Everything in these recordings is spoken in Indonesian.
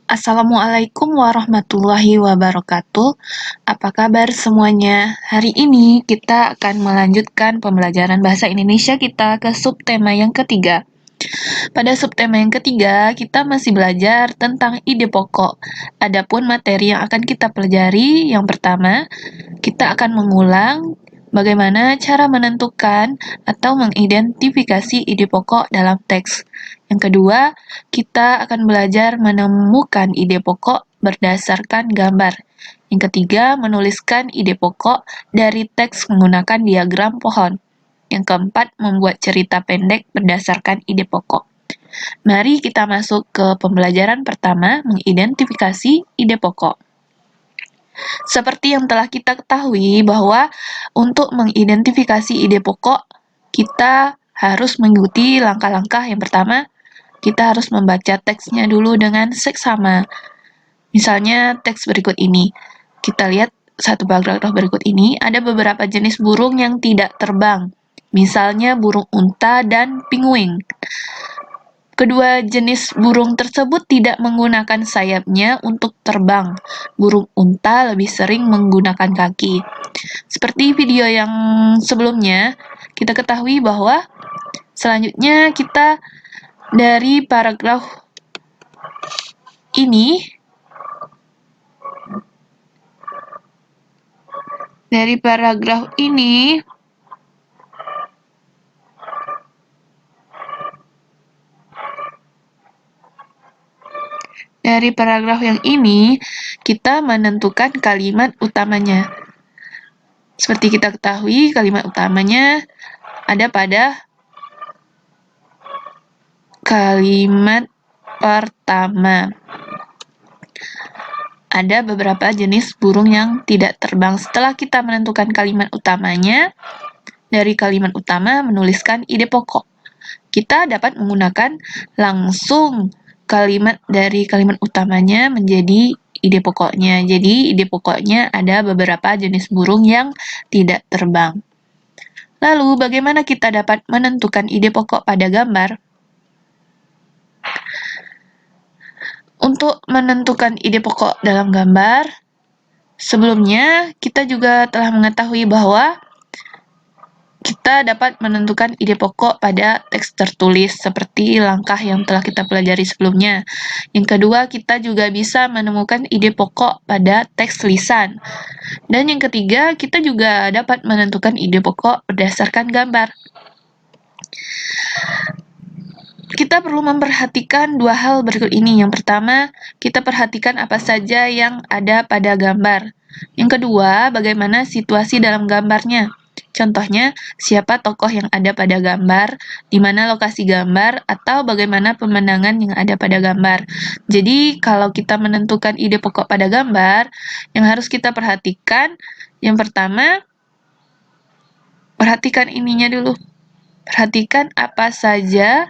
Assalamualaikum warahmatullahi wabarakatuh. Apa kabar semuanya? Hari ini kita akan melanjutkan pembelajaran bahasa Indonesia kita ke subtema yang ketiga. Pada subtema yang ketiga, kita masih belajar tentang ide pokok. Adapun materi yang akan kita pelajari, yang pertama, kita akan mengulang bagaimana cara menentukan atau mengidentifikasi ide pokok dalam teks. Yang kedua, kita akan belajar menemukan ide pokok berdasarkan gambar. Yang ketiga, menuliskan ide pokok dari teks menggunakan diagram pohon. Yang keempat, membuat cerita pendek berdasarkan ide pokok. Mari kita masuk ke pembelajaran pertama, mengidentifikasi ide pokok. Seperti yang telah kita ketahui bahwa untuk mengidentifikasi ide pokok, kita harus mengikuti langkah-langkah. Yang pertama, kita harus membaca teksnya dulu dengan seksama. Misalnya teks berikut ini. Kita lihat satu paragraf berikut ini, ada beberapa jenis burung yang tidak terbang. Misalnya burung unta dan pinguin. Kedua jenis burung tersebut tidak menggunakan sayapnya untuk terbang. Burung unta lebih sering menggunakan kaki. Seperti video yang sebelumnya, kita ketahui bahwa selanjutnya kita dari paragraf ini, dari paragraf yang ini, kita menentukan kalimat utamanya. Seperti kita ketahui, kalimat utamanya ada pada kalimat pertama. Ada beberapa jenis burung yang tidak terbang. Setelah kita menentukan kalimat utamanya, dari kalimat utama menuliskan ide pokok. Kita dapat menggunakan langsung kalimat dari kalimat utamanya menjadi ide pokoknya. Jadi, ide pokoknya ada beberapa jenis burung yang tidak terbang. Lalu, bagaimana kita dapat menentukan ide pokok pada gambar? Untuk menentukan ide pokok dalam gambar, sebelumnya kita juga telah mengetahui bahwa kita dapat menentukan ide pokok pada teks tertulis seperti langkah yang telah kita pelajari sebelumnya. Yang kedua, kita juga bisa menemukan ide pokok pada teks lisan. Dan yang ketiga, kita juga dapat menentukan ide pokok berdasarkan gambar. Kita perlu memperhatikan dua hal berikut ini. Yang pertama, kita perhatikan apa saja yang ada pada gambar. Yang kedua, bagaimana situasi dalam gambarnya. Contohnya, siapa tokoh yang ada pada gambar, di mana lokasi gambar, atau bagaimana pemandangan yang ada pada gambar. Jadi, kalau kita menentukan ide pokok pada gambar, yang harus kita perhatikan, yang pertama, perhatikan ininya dulu. Perhatikan apa saja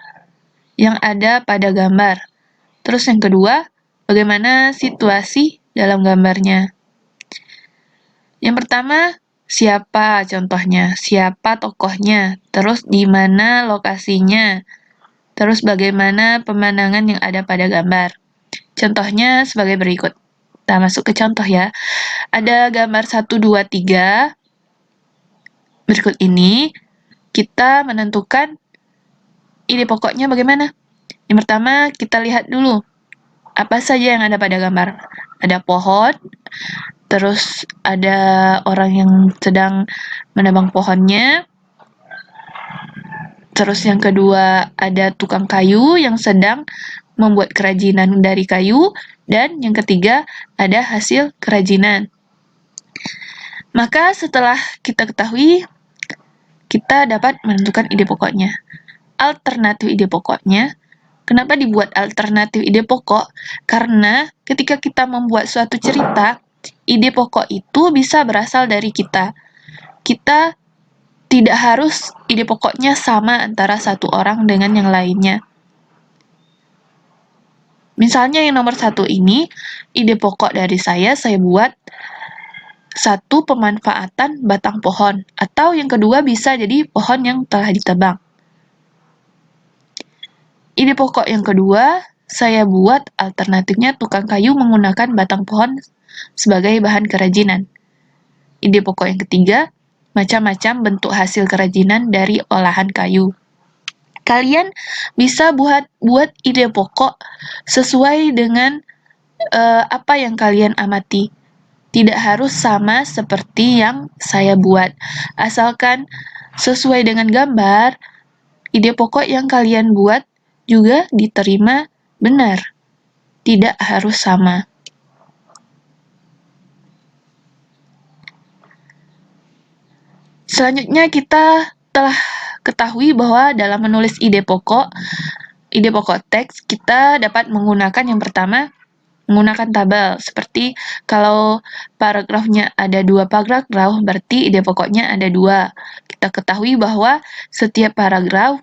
yang ada pada gambar. Terus yang kedua, bagaimana situasi dalam gambarnya. Yang pertama, siapa contohnya, siapa tokohnya, terus di mana lokasinya, terus bagaimana pemandangan yang ada pada gambar. Contohnya sebagai berikut. Kita masuk ke contoh ya. Ada gambar 1, 2, 3. Berikut ini, kita menentukan ide pokoknya bagaimana. Yang pertama, kita lihat dulu apa saja yang ada pada gambar. Ada pohon, terus ada orang yang sedang menebang pohonnya. Terus yang kedua, ada tukang kayu yang sedang membuat kerajinan dari kayu. Dan yang ketiga, ada hasil kerajinan. Maka setelah kita ketahui, kita dapat menentukan ide pokoknya. Alternatif ide pokoknya. Kenapa dibuat alternatif ide pokok? Karena ketika kita membuat suatu cerita, ide pokok itu bisa berasal dari kita. Kita tidak harus ide pokoknya sama antara satu orang dengan yang lainnya. Misalnya yang nomor 1 ini, ide pokok dari saya buat satu pemanfaatan batang pohon. Atau yang kedua bisa jadi pohon yang telah ditebang. Ide pokok yang kedua, saya buat alternatifnya tukang kayu menggunakan batang pohon sebagai bahan kerajinan. Ide pokok yang ketiga, macam-macam bentuk hasil kerajinan dari olahan kayu. Kalian bisa buat ide pokok sesuai dengan apa yang kalian amati. Tidak harus sama seperti yang saya buat. Asalkan sesuai dengan gambar, ide pokok yang kalian buat juga diterima benar. Tidak harus sama. Selanjutnya kita telah ketahui bahwa dalam menulis ide pokok teks, kita dapat menggunakan yang pertama, menggunakan tabel. Seperti kalau paragrafnya ada 2 paragraf, berarti ide pokoknya ada 2. Kita ketahui bahwa setiap paragraf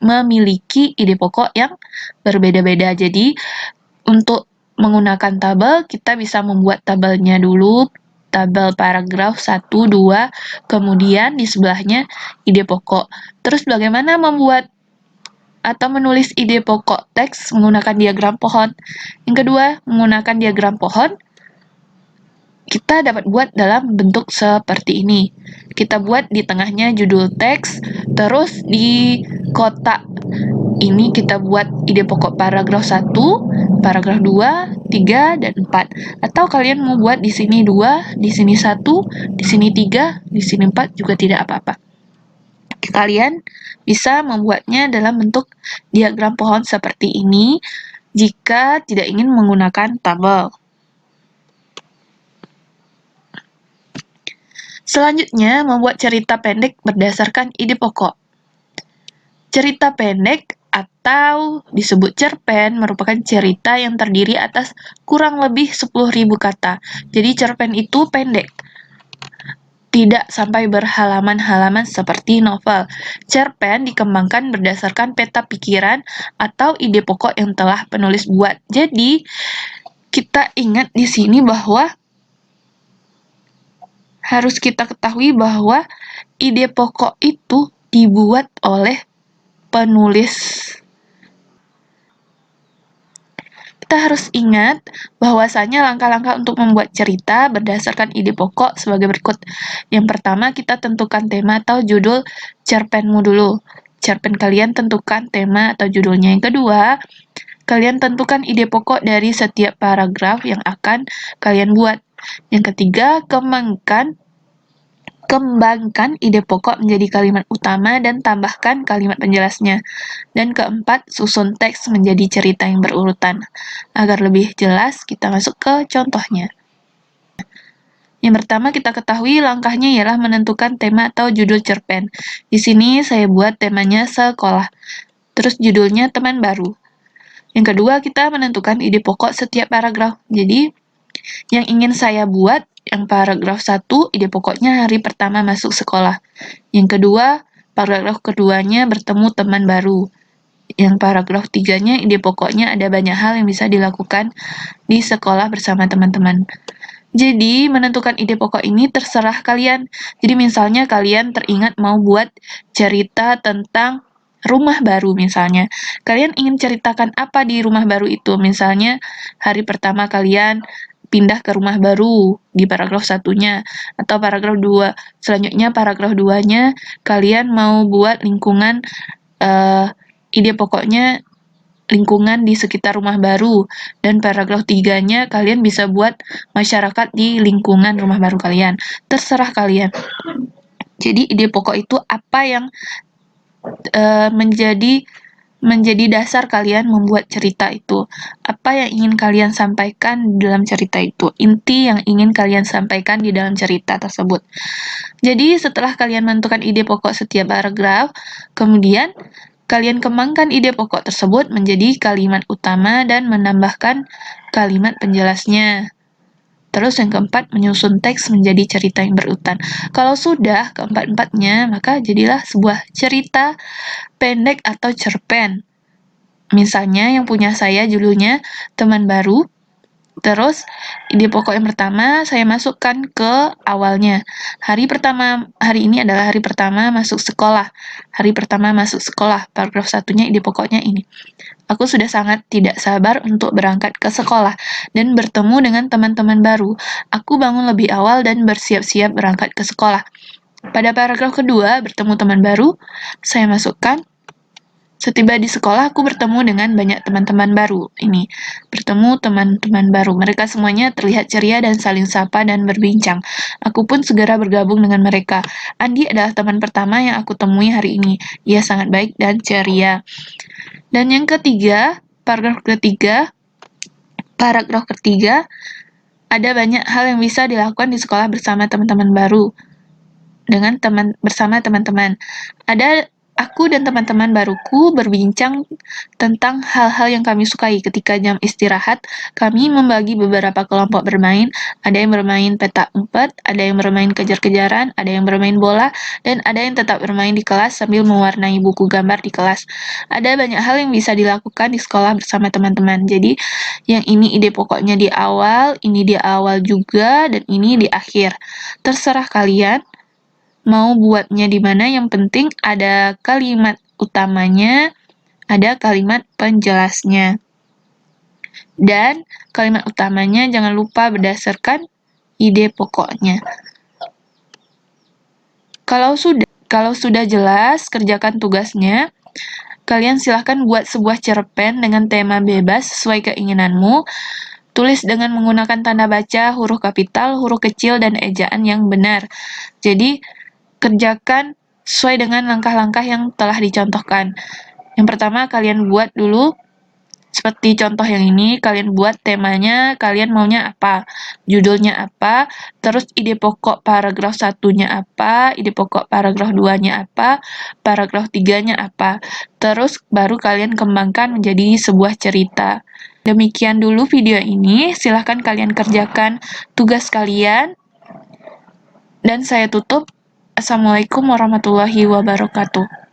memiliki ide pokok yang berbeda-beda. Jadi, untuk menggunakan tabel, kita bisa membuat tabelnya dulu, tabel paragraf 1, 2, kemudian di sebelahnya ide pokok. Terus bagaimana membuat atau menulis ide pokok teks menggunakan diagram pohon. Yang kedua, menggunakan diagram pohon, kita dapat buat dalam bentuk seperti ini. Kita buat di tengahnya judul teks, terus di kotak ini kita buat ide pokok paragraf 1, paragraf 2, 3, dan 4. Atau kalian mau buat di sini 2, di sini 1, di sini 3, di sini 4 juga tidak apa-apa. Kalian bisa membuatnya dalam bentuk diagram pohon seperti ini jika tidak ingin menggunakan tabel. Selanjutnya, membuat cerita pendek berdasarkan ide pokok. Cerita pendek atau disebut cerpen merupakan cerita yang terdiri atas kurang lebih 10.000 kata. Jadi cerpen itu pendek. Tidak sampai berhalaman-halaman seperti novel. Cerpen dikembangkan berdasarkan peta pikiran atau ide pokok yang telah penulis buat. Jadi, kita ingat di sini bahwa harus kita ketahui bahwa ide pokok itu dibuat oleh penulis. Kita harus ingat bahwasanya langkah-langkah untuk membuat cerita berdasarkan ide pokok sebagai berikut. Yang pertama, kita tentukan tema atau judul cerpenmu dulu. Cerpen kalian tentukan tema atau judulnya. Yang kedua, kalian tentukan ide pokok dari setiap paragraf yang akan kalian buat. Yang ketiga, kembangkan ide pokok menjadi kalimat utama dan tambahkan kalimat penjelasnya. Dan keempat, susun teks menjadi cerita yang berurutan. Agar lebih jelas, kita masuk ke contohnya. Yang pertama kita ketahui langkahnya ialah menentukan tema atau judul cerpen. Di sini saya buat temanya sekolah. Terus judulnya teman baru. Yang kedua, kita menentukan ide pokok setiap paragraf. Jadi, yang ingin saya buat, yang paragraf 1, ide pokoknya hari pertama masuk sekolah. Yang kedua, paragraf keduanya bertemu teman baru. Yang paragraf 3-nya, ide pokoknya ada banyak hal yang bisa dilakukan di sekolah bersama teman-teman. Jadi, menentukan ide pokok ini terserah kalian. Jadi, misalnya kalian teringat mau buat cerita tentang rumah baru misalnya. Kalian ingin ceritakan apa di rumah baru itu? Misalnya, hari pertama kalian pindah ke rumah baru di paragraf 1-nya. Atau paragraf 2. Selanjutnya, paragraf 2-nya kalian mau buat lingkungan, ide pokoknya lingkungan di sekitar rumah baru. Dan paragraf 3-nya kalian bisa buat masyarakat di lingkungan rumah baru kalian. Terserah kalian. Jadi ide pokok itu apa yang menjadi dasar kalian membuat cerita itu. Apa yang ingin kalian sampaikan dalam cerita itu. Inti yang ingin kalian sampaikan di dalam cerita tersebut. Jadi setelah kalian menentukan ide pokok setiap paragraf, kemudian kalian kembangkan ide pokok tersebut menjadi kalimat utama dan menambahkan kalimat penjelasnya. Terus yang keempat, menyusun teks menjadi cerita yang berurutan. Kalau sudah keempat-empatnya, maka jadilah sebuah cerita pendek atau cerpen. Misalnya yang punya saya judulnya Teman Baru. Terus, ide pokok yang pertama saya masukkan ke awalnya. Hari ini adalah hari pertama masuk sekolah. Hari pertama masuk sekolah, paragraf satunya ide pokoknya ini. Aku sudah sangat tidak sabar untuk berangkat ke sekolah dan bertemu dengan teman-teman baru. Aku bangun lebih awal dan bersiap-siap berangkat ke sekolah. Pada paragraf kedua, bertemu teman baru, saya masukkan setiba di sekolah, aku bertemu dengan banyak teman-teman baru. Ini, bertemu teman-teman baru. Mereka semuanya terlihat ceria dan saling sapa dan berbincang. Aku pun segera bergabung dengan mereka. Andi adalah teman pertama yang aku temui hari ini. Ia sangat baik dan ceria. Dan yang ketiga, paragraf ketiga, ada banyak hal yang bisa dilakukan di sekolah bersama teman-teman baru. Bersama teman-teman. Aku dan teman-teman baruku berbincang tentang hal-hal yang kami sukai. Ketika jam istirahat, kami membagi beberapa kelompok bermain. Ada yang bermain petak umpet, ada yang bermain kejar-kejaran, ada yang bermain bola, dan ada yang tetap bermain di kelas sambil mewarnai buku gambar di kelas. Ada banyak hal yang bisa dilakukan di sekolah bersama teman-teman. Jadi, yang ini ide pokoknya di awal, ini di awal juga, dan ini di akhir. Terserah kalian mau buatnya di mana, yang penting ada kalimat utamanya, ada kalimat penjelasnya. Dan kalimat utamanya jangan lupa berdasarkan ide pokoknya. Kalau sudah jelas, kerjakan tugasnya. Kalian silahkan buat sebuah cerpen dengan tema bebas sesuai keinginanmu. Tulis dengan menggunakan tanda baca, huruf kapital, huruf kecil, dan ejaan yang benar. Jadi, kerjakan sesuai dengan langkah-langkah yang telah dicontohkan. Yang pertama, kalian buat dulu seperti contoh yang ini, kalian buat temanya, kalian maunya apa, judulnya apa, terus ide pokok paragraf satunya apa, ide pokok paragraf 2-nya apa, paragraf 3-nya apa. Terus baru kalian kembangkan menjadi sebuah cerita. Demikian dulu video ini, silahkan kalian kerjakan tugas kalian. Dan saya tutup. Assalamualaikum warahmatullahi wabarakatuh.